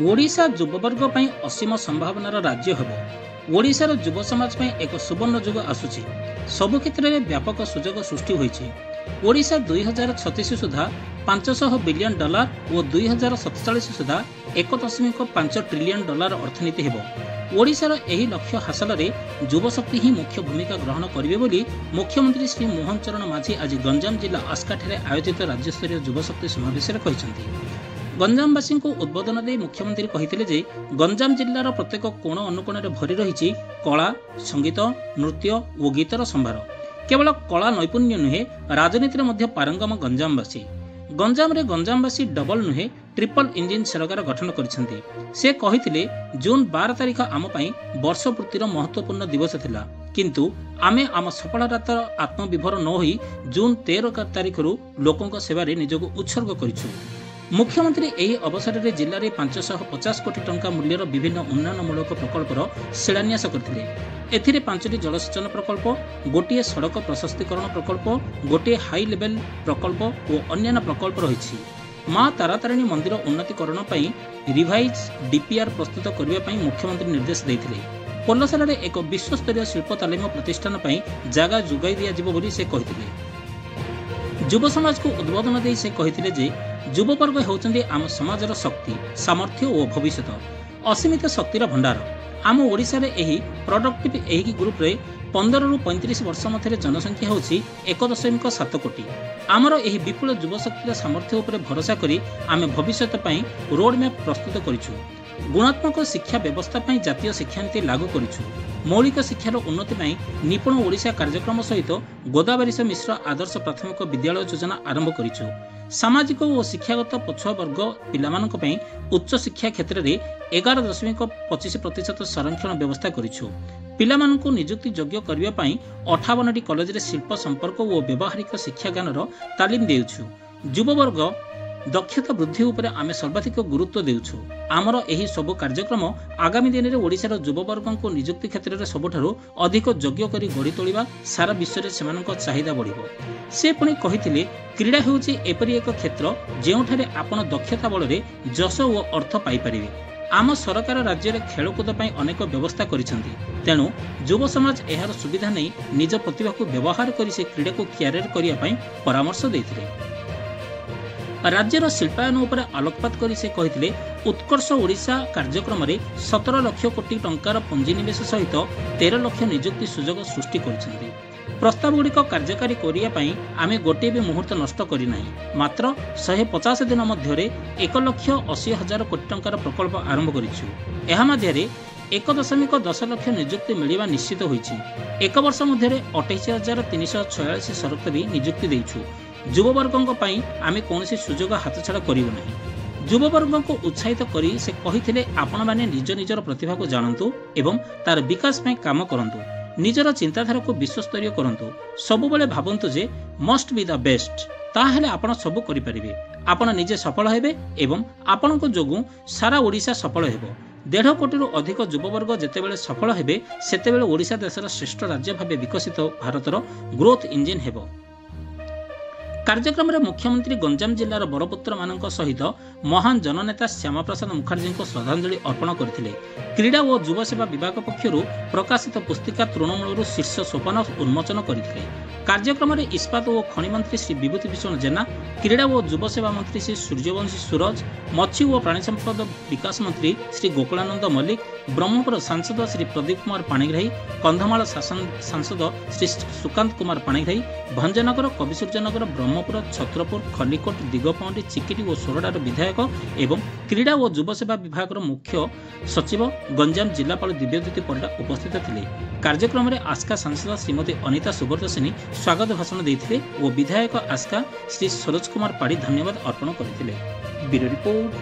ओडिशा युववर्ग ପାଇଁ ଅସୀମ ସମ୍ଭାବନାର ରାଜ୍ୟ ହେବ। ଓଡ଼ିଶାର ଯୁବ ସମାଜ ପାଇଁ ଏକ ସୁବର୍ଣ୍ଣ ଯୁଗ ଆସୁଛି। ସବୁ କ୍ଷେତ୍ରରେ ବ୍ୟାପକ ସୁଯୋଗ ସୃଷ୍ଟି ହୋଇଛି। ଓଡ଼ିଶା 2036 ସୁଦ୍ଧା $500 ବିଲିୟନ ଓ 2047 ସୁଦ୍ଧା $1.5 ଟ୍ରିଲିୟନ ଅର୍ଥନୀତି ହେବ। ଓଡ଼ିଶାର ଏହି ଲକ୍ଷ୍ୟ ହାସଲରେ ଯୁବଶକ୍ତି ହିଁ ମୁଖ୍ୟ ଭୂମିକା ଗ୍ରହଣ କରିବେ ବୋଲି ମୁଖ୍ୟମନ୍ତ୍ରୀ ଶ୍ରୀ ମୋହନ ଚରଣ ମାଝୀ ଆଜି ଗଞ୍ଜାମ ଜିଲ୍ଲା ଆସ୍କାଠାରେ ଆୟୋଜିତ ରାଜ୍ୟସ୍ତରୀୟ ଯୁବଶକ୍ତି ସମାବେଶରେ କହିଛନ୍ତି। ଗଞ୍ଜାମବାସୀଙ୍କୁ ଉଦ୍ବୋଧନ ଦେଇ ମୁଖ୍ୟମନ୍ତ୍ରୀ କହିଥିଲେ ଯେ ଗଞ୍ଜାମ ଜିଲ୍ଲାର ପ୍ରତ୍ୟେକ କୋଣ ଅନୁକୋଣରେ ଭରି ରହିଛି କଳା, ସଙ୍ଗୀତ, ନୃତ୍ୟ ଓ ଗୀତର ସମ୍ଭାର। କେବଳ କଳା ନୈପୁଣ୍ୟ ନୁହେଁ, ରାଜନୀତିରେ ମଧ୍ୟ ପାରଙ୍ଗମ ଗଞ୍ଜାମବାସୀ। ଗଞ୍ଜାମରେ ଗଞ୍ଜାମବାସୀ ଡବଲ ନୁହେଁ, ଟ୍ରିପଲ ଇଞ୍ଜିନ ସରକାର ଗଠନ କରିଛନ୍ତି। ସେ କହିଥିଲେ, ଜୁନ 12 ତାରିଖ ଆମ ପାଇଁ ବର୍ଷ ପୂର୍ତ୍ତିର ମହତ୍ୱପୂର୍ଣ୍ଣ ଦିବସ ଥିଲା, କିନ୍ତୁ ଆମେ ଆମ ସଫଳତାର ଆତ୍ମବିଭୋର ନ ହୋଇ ଜୁନ 13 ତାରିଖରୁ ଲୋକଙ୍କ ସେବାରେ ନିଜକୁ ଉତ୍ସର୍ଗ କରିଛୁ। ମୁଖ୍ୟମନ୍ତ୍ରୀ ଏହି ଅବସରରେ ଜିଲ୍ଲାରେ 550 କୋଟି ଟଙ୍କା ମୂଲ୍ୟର ବିଭିନ୍ନ ଉନ୍ନୟନମୂଳକ ପ୍ରକଳ୍ପର ଶିଳାନ୍ୟାସ କରିଥିଲେ। ଏଥିରେ 5ଟି ଜଳସେଚନ ପ୍ରକଳ୍ପ, ଗୋଟିଏ ସଡ଼କ ପ୍ରଶସ୍ତୀକରଣ ପ୍ରକଳ୍ପ, ଗୋଟିଏ ହାଇ ଲେଭେଲ ପ୍ରକଳ୍ପ ଓ ଅନ୍ୟାନ୍ୟ ପ୍ରକଳ୍ପ ରହିଛି। ମା ତାରାତାରିଣୀ ମନ୍ଦିର ଉନ୍ନତିକରଣ ପାଇଁ ରିଭାଇଜ ଡିପିଆର ପ୍ରସ୍ତୁତ କରିବା ପାଇଁ ମୁଖ୍ୟମନ୍ତ୍ରୀ ନିର୍ଦ୍ଦେଶ ଦେଇଥିଲେ। ପୋଲସରାରେ ଏକ ବିଶ୍ୱସ୍ତରୀୟ ଶିଳ୍ପ ତାଲିମ ପ୍ରତିଷ୍ଠାନ ପାଇଁ ଜାଗା ଯୋଗାଇ ଦିଆଯିବ ବୋଲି ସେ କହିଥିଲେ। ଯୁବ ସମାଜକୁ ଉଦ୍ବୋଧନ ଦେଇ ସେ କହିଥିଲେ ଯେ ଯୁବବର୍ଗ ହେଉଛନ୍ତି ଆମ ସମାଜର ଶକ୍ତି, ସାମର୍ଥ୍ୟ ଓ ଭବିଷ୍ୟତ, ଅସୀମିତ ଶକ୍ତିର ଭଣ୍ଡାର। ଆମ ଓଡ଼ିଶାରେ ଏହି ପ୍ରଡକ୍ଟିଭ ଏହି ଗ୍ରୁପରେ 15ରୁ 35 ବର୍ଷ ମଧ୍ୟରେ ଜନସଂଖ୍ୟା ହେଉଛି 1.7 କୋଟି। ଆମର ଏହି ବିପୁଳ ଯୁବଶକ୍ତିର ସାମର୍ଥ୍ୟ ଉପରେ ଭରସା କରି ଆମେ ଭବିଷ୍ୟତ ପାଇଁ ରୋଡମ୍ୟାପ୍ ପ୍ରସ୍ତୁତ କରିଛୁ। ଗୁଣାତ୍ମକ ଶିକ୍ଷା ବ୍ୟବସ୍ଥା ପାଇଁ ଜାତୀୟ ଶିକ୍ଷାନୀତି ଲାଗୁ କରିଛୁ। ମୌଳିକ ଶିକ୍ଷାର ଉନ୍ନତି ପାଇଁ ନିପୁଣ ଓଡ଼ିଶା କାର୍ଯ୍ୟକ୍ରମ ସହିତ ଗୋଦାବରୀଶ ମିଶ୍ର ଆଦର୍ଶ ପ୍ରାଥମିକ ବିଦ୍ୟାଳୟ ଯୋଜନା ଆରମ୍ଭ କରିଛୁ। ସାମାଜିକ ଓ ଶିକ୍ଷାଗତ ପଛୁଆ ବର୍ଗ ପିଲାମାନଙ୍କ ପାଇଁ ଉଚ୍ଚଶିକ୍ଷା କ୍ଷେତ୍ରରେ 11.25% ସଂରକ୍ଷଣ ବ୍ୟବସ୍ଥା କରିଛୁ। ପିଲାମାନଙ୍କୁ ନିଯୁକ୍ତି ଯୋଗ୍ୟ କରିବା ପାଇଁ 58ଟି କଲେଜରେ ଶିଳ୍ପ ସମ୍ପର୍କ ଓ ବ୍ୟବହାରିକ ଶିକ୍ଷାଜ୍ଞାନର ତାଲିମ ଦେଉଛୁ। ଯୁବବର୍ଗ ଦକ୍ଷତା ବୃଦ୍ଧି ଉପରେ ଆମେ ସର୍ବାଧିକ ଗୁରୁତ୍ୱ ଦେଉଛୁ। ଆମର ଏହି ସବୁ କାର୍ଯ୍ୟକ୍ରମ ଆଗାମୀ ଦିନରେ ଓଡ଼ିଶାର ଯୁବବର୍ଗଙ୍କୁ ନିଯୁକ୍ତି କ୍ଷେତ୍ରରେ ସବୁଠାରୁ ଅଧିକ ଯୋଗ୍ୟ କରି ଗଢ଼ି ତୋଳିବା, ସାରା ବିଶ୍ୱରେ ସେମାନଙ୍କ ଚାହିଦା ବଢ଼ିବ। ସେ ପୁଣି କହିଥିଲେ, କ୍ରୀଡ଼ା ହେଉଛି ଏପରି ଏକ କ୍ଷେତ୍ର ଯେଉଁଠାରେ ଆପଣ ଦକ୍ଷତା ବଳରେ ଯଶ ଓ ଅର୍ଥ ପାଇପାରିବେ। ଆମ ସରକାର ରାଜ୍ୟରେ ଖେଳକୁଦ ପାଇଁ ଅନେକ ବ୍ୟବସ୍ଥା କରିଛନ୍ତି, ତେଣୁ ଯୁବ ସମାଜ ଏହାର ସୁବିଧା ନେଇ ନିଜ ପ୍ରତିଭାକୁ ବ୍ୟବହାର କରି ସେ କ୍ରୀଡ଼ାକୁ କ୍ୟାରିୟର କରିବା ପାଇଁ ପରାମର୍ଶ ଦେଇଥିଲେ। ରାଜ୍ୟର ଶିଳ୍ପାୟନ ଉପରେ ଆଲୋକପାତ କରି ସେ କହିଥିଲେ, ଉତ୍କର୍ଷ ଓଡ଼ିଶା କାର୍ଯ୍ୟକ୍ରମରେ 17 ଲକ୍ଷ କୋଟି ଟଙ୍କାର ପୁଞ୍ଜିନିବେଶ ସହିତ 13 ଲକ୍ଷ ନିଯୁକ୍ତି ସୁଯୋଗ ସୃଷ୍ଟି କରିଛନ୍ତି। ପ୍ରସ୍ତାବଗୁଡ଼ିକ କାର୍ଯ୍ୟକାରୀ କରିବା ପାଇଁ ଆମେ ଗୋଟିଏ ବି ମୁହୂର୍ତ୍ତ ନଷ୍ଟ କରିନାହିଁ। ମାତ୍ର 150 ଦିନ ମଧ୍ୟରେ 1,80,000 କୋଟି ଟଙ୍କାର ପ୍ରକଳ୍ପ ଆରମ୍ଭ କରିଛୁ। ଏହା ମଧ୍ୟରେ 1.10 ଲକ୍ଷ ନିଯୁକ୍ତି ମିଳିବା ନିଶ୍ଚିତ ହୋଇଛି। ଏକ ବର୍ଷ ମଧ୍ୟରେ 28,346 ସରକାରୀ ନିଯୁକ୍ତି ଦେଇଛୁ। ଯୁବବର୍ଗଙ୍କ ପାଇଁ ଆମେ କୌଣସି ସୁଯୋଗ ହାତଛଡ଼ା କରିବୁ ନାହିଁ। ଯୁବବର୍ଗଙ୍କୁ ଉତ୍ସାହିତ କରି ସେ କହିଥିଲେ, ଆପଣମାନେ ନିଜ ନିଜର ପ୍ରତିଭାକୁ ଜାଣନ୍ତୁ ଏବଂ ତାର ବିକାଶ ପାଇଁ କାମ କରନ୍ତୁ। ନିଜର ଚିନ୍ତାଧାରାକୁ ବିଶ୍ୱସ୍ତରୀୟ କରନ୍ତୁ। ସବୁବେଳେ ଭାବନ୍ତୁ ଯେ ମଷ୍ଟ ବି ଦ ବେଷ୍ଟ। ତାହେଲେ ଆପଣ ସବୁ କରିପାରିବେ। ଆପଣ ନିଜେ ସଫଳ ହେବେ ଏବଂ ଆପଣଙ୍କ ଯୋଗୁଁ ସାରା ଓଡ଼ିଶା ସଫଳ ହେବ। 1.5 କୋଟିରୁ ଅଧିକ ଯୁବବର୍ଗ ଯେତେବେଳେ ସଫଳ ହେବେ, ସେତେବେଳେ ଓଡ଼ିଶା ଦେଶର ଶ୍ରେଷ୍ଠ ରାଜ୍ୟ ଭାବେ ବିକଶିତ ଭାରତର ଗ୍ରୋଥ ଇଞ୍ଜିନ୍ ହେବ। କାର୍ଯ୍ୟକ୍ରମରେ ମୁଖ୍ୟମନ୍ତ୍ରୀ ଗଞ୍ଜାମ ଜିଲ୍ଲାର ବରପୁତ୍ରମାନଙ୍କ ସହିତ ମହାନ ଜନନେତା ଶ୍ୟାମାପ୍ରସାଦ ମୁଖାର୍ଜୀଙ୍କୁ ଶ୍ରଦ୍ଧାଞ୍ଜଳି ଅର୍ପଣ କରିଥିଲେ। କ୍ରୀଡ଼ା ଓ ଯୁବସେବା ବିଭାଗ ପକ୍ଷରୁ ପ୍ରକାଶିତ ପୁସ୍ତିକା ତୃଣମୂଳରୁ ଶୀର୍ଷ ସୋପାନ ଉନ୍ମୋଚନ କରିଥିଲେ। କାର୍ଯ୍ୟକ୍ରମରେ ଇସ୍ପାତ ଓ ଖଣି ମନ୍ତ୍ରୀ ଶ୍ରୀ ବିଭୂତି ଭୂଷଣ ଜେନା, କ୍ରୀଡ଼ା ଓ ଯୁବସେବା ମନ୍ତ୍ରୀ ଶ୍ରୀ ସୂର୍ଯ୍ୟବଂଶୀ ସୁରଜ, ମତ୍ସ୍ୟ ଓ ପ୍ରାଣୀ ସମ୍ପଦ ବିକାଶ ମନ୍ତ୍ରୀ ଶ୍ରୀ ଗୋକୁଳାନନ୍ଦ ମଲ୍ଲିକ, ବ୍ରହ୍ମପୁର ସାଂସଦ ଶ୍ରୀ ପ୍ରଦୀପ କୁମାର ପାଣିଗ୍ରାହୀ, କନ୍ଧମାଳ ସାଂସଦ ଶ୍ରୀ ସୁକାନ୍ତ କୁମାର ପାଣିଗ୍ରାହୀ, ଭଞ୍ଜନଗର, କବିସୂର୍ଯ୍ୟନଗର, ବ୍ରହ୍ମପୁର, ଛତ୍ରପୁର, ଖଲିକୋଟ, ଦିଗପହଣ୍ଡି, ଚିକିଟି ଓ ସୋରଡ଼ାର ବିଧାୟକ ଏବଂ କ୍ରୀଡ଼ା ଓ ଯୁବସେବା ବିଭାଗର ମୁଖ୍ୟ ସଚିବ ଗଞ୍ଜାମ ଜିଲ୍ଲାପାଳ ଦିବ୍ୟଜ୍ୟୋତି ପରିଡ଼ା ଉପସ୍ଥିତ ଥିଲେ। କାର୍ଯ୍ୟକ୍ରମରେ ଆସ୍କା ସାଂସଦ ଶ୍ରୀମତୀ ଅନିତା ସୁବ୍ରତସିନୀ ସ୍ୱାଗତ ଭାଷଣ ଦେଇଥିଲେ ଓ ବିଧାୟକ ଆସ୍କା ଶ୍ରୀ ସରୋଜ କୁମାର ପାଢ଼ୀ ଧନ୍ୟବାଦ ଅର୍ପଣ କରିଥିଲେ। Bureau report.